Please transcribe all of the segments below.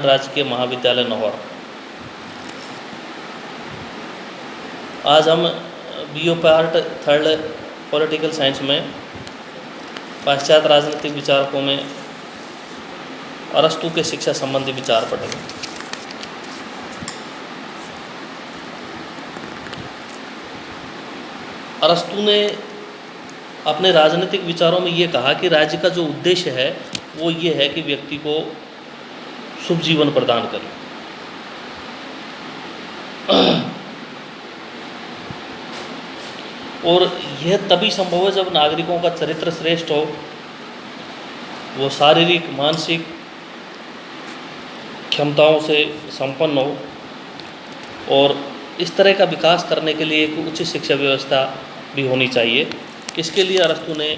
राजकीय महाविद्यालय नौहर। आज हम बीओ पार्ट थर्ड पॉलिटिकल साइंस में पाश्चात्य राजनीतिक विचारकों में अरस्तु के शिक्षा संबंधी विचार पढ़ेंगे। अरस्तु ने अपने राजनीतिक विचारों में ये कहा कि राज्य का जो उद्देश्य है वो ये है कि व्यक्ति को शुभ जीवन प्रदान करें। और यह तभी संभव है जब नागरिकों का चरित्र श्रेष्ठ हो, वो शारीरिक मानसिक क्षमताओं से संपन्न हो, और इस तरह का विकास करने के लिए एक उच्च शिक्षा व्यवस्था भी होनी चाहिए। इसके लिए अरस्तु ने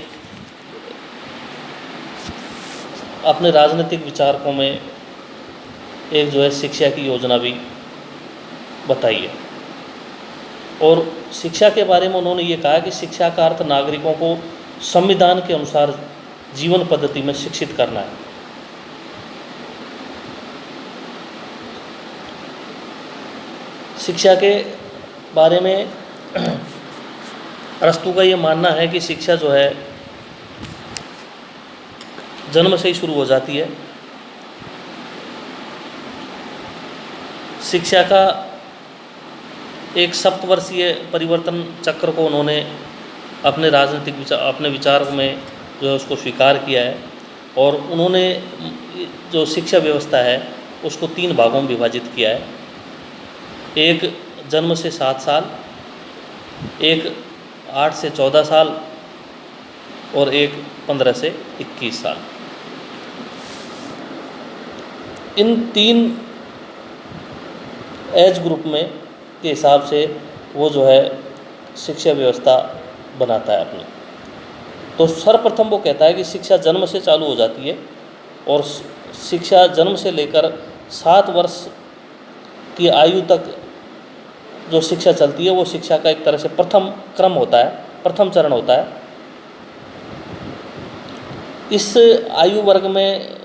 अपने राजनीतिक विचारकों में एक जो है शिक्षा की योजना भी बताई है। और शिक्षा के बारे में उन्होंने ये कहा कि शिक्षा का अर्थ नागरिकों को संविधान के अनुसार जीवन पद्धति में शिक्षित करना है। शिक्षा के बारे में अरस्तु का ये मानना है कि शिक्षा जो है जन्म से ही शुरू हो जाती है। शिक्षा का एक सप्तवर्षीय परिवर्तन चक्र को उन्होंने अपने राजनीतिक अपने विचार में जो है उसको स्वीकार किया है। और उन्होंने जो शिक्षा व्यवस्था है उसको 3 भागों में विभाजित किया है। एक जन्म से 7 साल, एक 8 से 14 साल और एक 15 से 21 साल। इन 3 एज ग्रुप में के हिसाब से वो जो है शिक्षा व्यवस्था बनाता है अपनी। तो सर्वप्रथम वो कहता है कि शिक्षा जन्म से चालू हो जाती है, और शिक्षा जन्म से लेकर 7 वर्ष की आयु तक जो शिक्षा चलती है वो शिक्षा का एक तरह से प्रथम क्रम होता है, प्रथम चरण होता है। इस आयु वर्ग में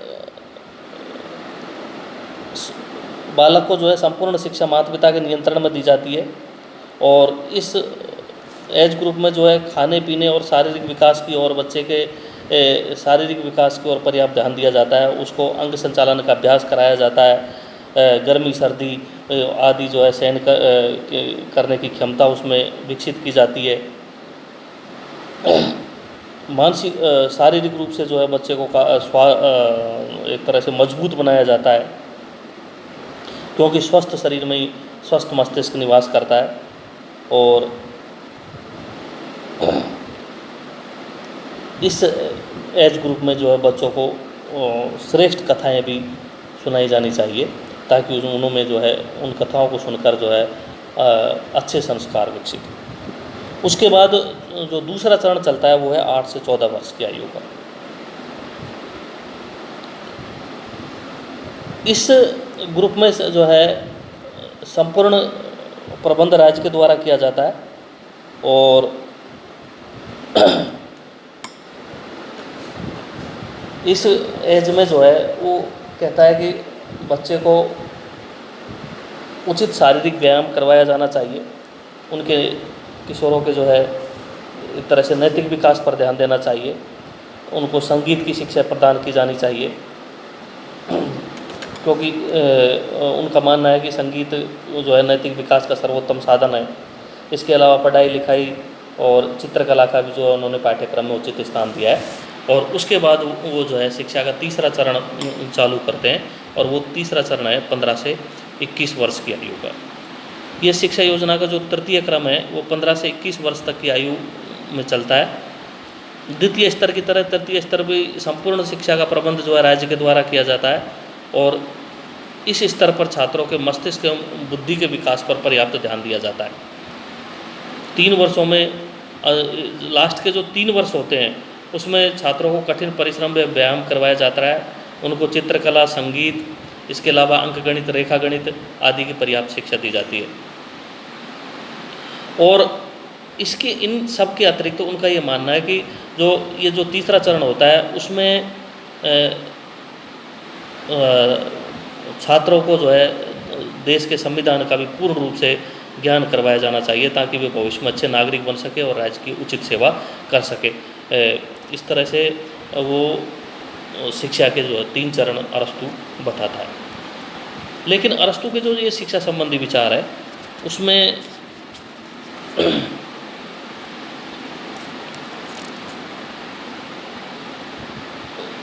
बालक को जो है संपूर्ण शिक्षा माता पिता के नियंत्रण में दी जाती है, और इस एज ग्रुप में जो है खाने पीने और शारीरिक विकास की ओर, बच्चे के शारीरिक विकास की ओर पर्याप्त ध्यान दिया जाता है। उसको अंग संचालन का अभ्यास कराया जाता है। गर्मी सर्दी आदि जो है सहन करने की क्षमता उसमें विकसित की जाती है। मानसिक शारीरिक रूप से जो है बच्चे को एक तरह से मजबूत बनाया जाता है, क्योंकि स्वस्थ शरीर में ही स्वस्थ मस्तिष्क निवास करता है। और इस एज ग्रुप में जो है बच्चों को श्रेष्ठ कथाएं भी सुनाई जानी चाहिए, ताकि उनमें जो है उन कथाओं को सुनकर जो है अच्छे संस्कार विकसित हो। उसके बाद जो दूसरा चरण चलता है वो है 8 से 14 वर्ष की आयु का। इस ग्रुप में जो है संपूर्ण प्रबंध राज्य के द्वारा किया जाता है, और इस एज में जो है वो कहता है कि बच्चे को उचित शारीरिक व्यायाम करवाया जाना चाहिए। उनके किशोरों के जो है एक तरह से नैतिक विकास पर ध्यान देना चाहिए। उनको संगीत की शिक्षा प्रदान की जानी चाहिए, क्योंकि उनका मानना है कि संगीत जो है नैतिक विकास का सर्वोत्तम साधन है। इसके अलावा पढ़ाई लिखाई और चित्रकला का भी जो उन्होंने पाठ्यक्रम में उचित स्थान दिया है। और उसके बाद वो जो है शिक्षा का तीसरा चरण चालू करते हैं, और वो तीसरा चरण है 15 से 21 वर्ष की आयु का। ये शिक्षा योजना का जो तृतीय क्रम है वो 15 से 21 वर्ष तक की आयु में चलता है। द्वितीय स्तर की तरह तृतीय स्तर भी संपूर्ण शिक्षा का प्रबंध जो है राज्य के द्वारा किया जाता है, और इस स्तर पर छात्रों के मस्तिष्क एवं बुद्धि के विकास पर पर्याप्त ध्यान दिया जाता है। 3 वर्षों में लास्ट के जो 3 वर्ष होते हैं उसमें छात्रों को कठिन परिश्रम व व्यायाम करवाया जाता है। उनको चित्रकला, संगीत, इसके अलावा अंकगणित, रेखा गणित आदि की पर्याप्त शिक्षा दी जाती है। और इसके इन सब के अतिरिक्त उनका ये मानना है कि ये जो तीसरा चरण होता है उसमें छात्रों को जो है देश के संविधान का भी पूर्ण रूप से ज्ञान करवाया जाना चाहिए, ताकि वे भविष्य में अच्छे नागरिक बन सके और राज्य की उचित सेवा कर सके। इस तरह से वो शिक्षा के जो है 3 चरण अरस्तु बताता है। लेकिन अरस्तु के जो ये शिक्षा संबंधी विचार है उसमें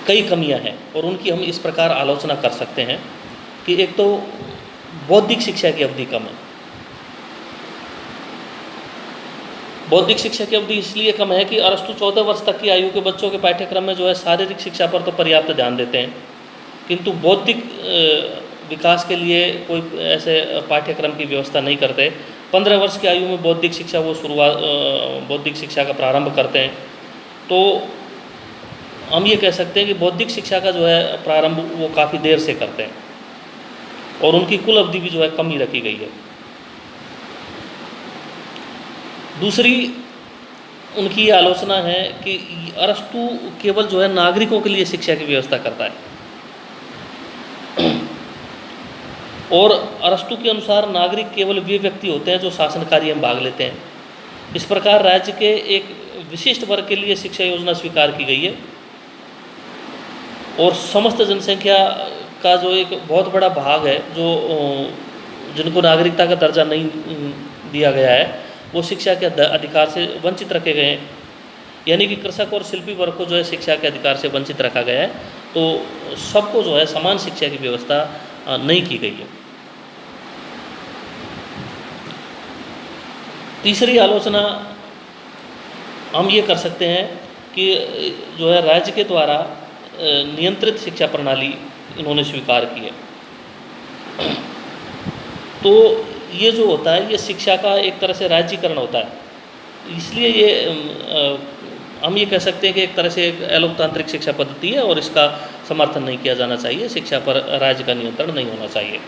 कई कमियां हैं, और उनकी हम इस प्रकार आलोचना कर सकते हैं कि एक तो बौद्धिक शिक्षा की अवधि कम है। बौद्धिक शिक्षा की अवधि इसलिए कम है कि अरस्तु 14 वर्ष तक की आयु के बच्चों के पाठ्यक्रम में जो है शारीरिक शिक्षा पर तो पर्याप्त ध्यान देते हैं, किंतु बौद्धिक विकास के लिए कोई ऐसे पाठ्यक्रम की व्यवस्था नहीं करते। 15 वर्ष की आयु में बौद्धिक शिक्षा वो बौद्धिक शिक्षा का प्रारंभ करते हैं। तो हम ये कह सकते हैं कि बौद्धिक शिक्षा का जो है प्रारंभ वो काफ़ी देर से करते हैं, और उनकी कुल अवधि भी जो है कम ही रखी गई है। दूसरी उनकी ये आलोचना है कि अरस्तु केवल जो है नागरिकों के लिए शिक्षा की व्यवस्था करता है, और अरस्तु के अनुसार नागरिक केवल वे व्यक्ति होते हैं जो शासन कार्य में भाग लेते हैं। इस प्रकार राज्य के एक विशिष्ट वर्ग के लिए शिक्षा योजना स्वीकार की गई है, और समस्त जनसंख्या का जो एक बहुत बड़ा भाग है जो जिनको नागरिकता का दर्जा नहीं दिया गया है, वो शिक्षा के अधिकार से वंचित रखे गए हैं। यानी कि कृषक और शिल्पी वर्ग को जो है शिक्षा के अधिकार से वंचित रखा गया है, तो सबको जो है समान शिक्षा की व्यवस्था नहीं की गई है। तीसरी आलोचना हम ये कर सकते हैं कि जो है राज्य के द्वारा नियंत्रित शिक्षा प्रणाली इन्होंने स्वीकार की है। तो ये जो होता है ये शिक्षा का एक तरह से राज्यीकरण होता है, इसलिए ये हम ये कह सकते हैं कि एक तरह से एक अलोकतांत्रिक शिक्षा पद्धति है, और इसका समर्थन नहीं किया जाना चाहिए। शिक्षा पर राज्य का नियंत्रण नहीं होना चाहिए।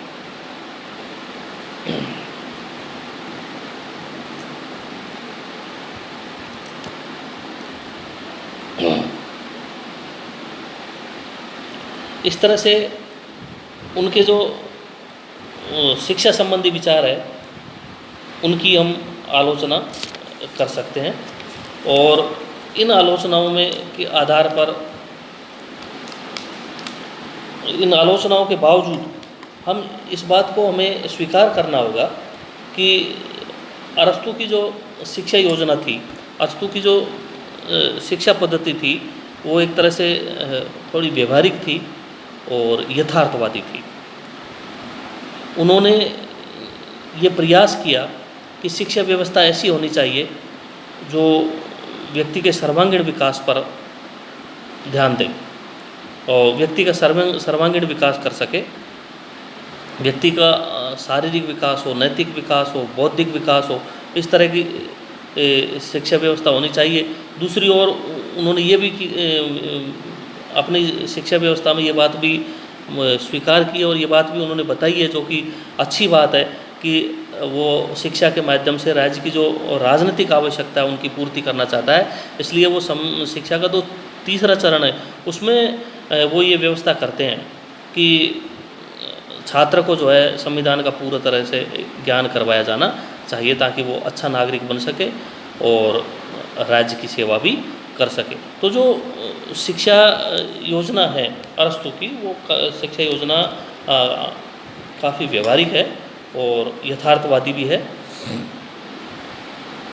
इस तरह से उनके जो शिक्षा संबंधी विचार है उनकी हम आलोचना कर सकते हैं, और इन आलोचनाओं में के आधार पर, इन आलोचनाओं के बावजूद हम इस बात को हमें स्वीकार करना होगा कि अरस्तु की जो शिक्षा योजना थी, अरस्तु की जो शिक्षा पद्धति थी, वो एक तरह से थोड़ी व्यवहारिक थी और यथार्थवादी थी। उन्होंने ये प्रयास किया कि शिक्षा व्यवस्था ऐसी होनी चाहिए जो व्यक्ति के सर्वांगीण विकास पर ध्यान दे और व्यक्ति का सर्वांगीण विकास कर सके। व्यक्ति का शारीरिक विकास हो, नैतिक विकास हो, बौद्धिक विकास हो, इस तरह की शिक्षा व्यवस्था होनी चाहिए। दूसरी ओर उन्होंने ये भी अपनी शिक्षा व्यवस्था में ये बात भी स्वीकार की और ये बात भी उन्होंने बताई है, जो कि अच्छी बात है, कि वो शिक्षा के माध्यम से राज्य की जो राजनीतिक आवश्यकता है उनकी पूर्ति करना चाहता है। इसलिए वो शिक्षा का जो तीसरा चरण है उसमें वो ये व्यवस्था करते हैं कि छात्र को जो है संविधान का पूरा तरह से ज्ञान करवाया जाना चाहिए, ताकि वो अच्छा नागरिक बन सके और राज्य की सेवा भी कर सके। तो जो शिक्षा योजना है अरस्तु की, वो शिक्षा योजना काफ़ी व्यवहारिक है और यथार्थवादी भी है।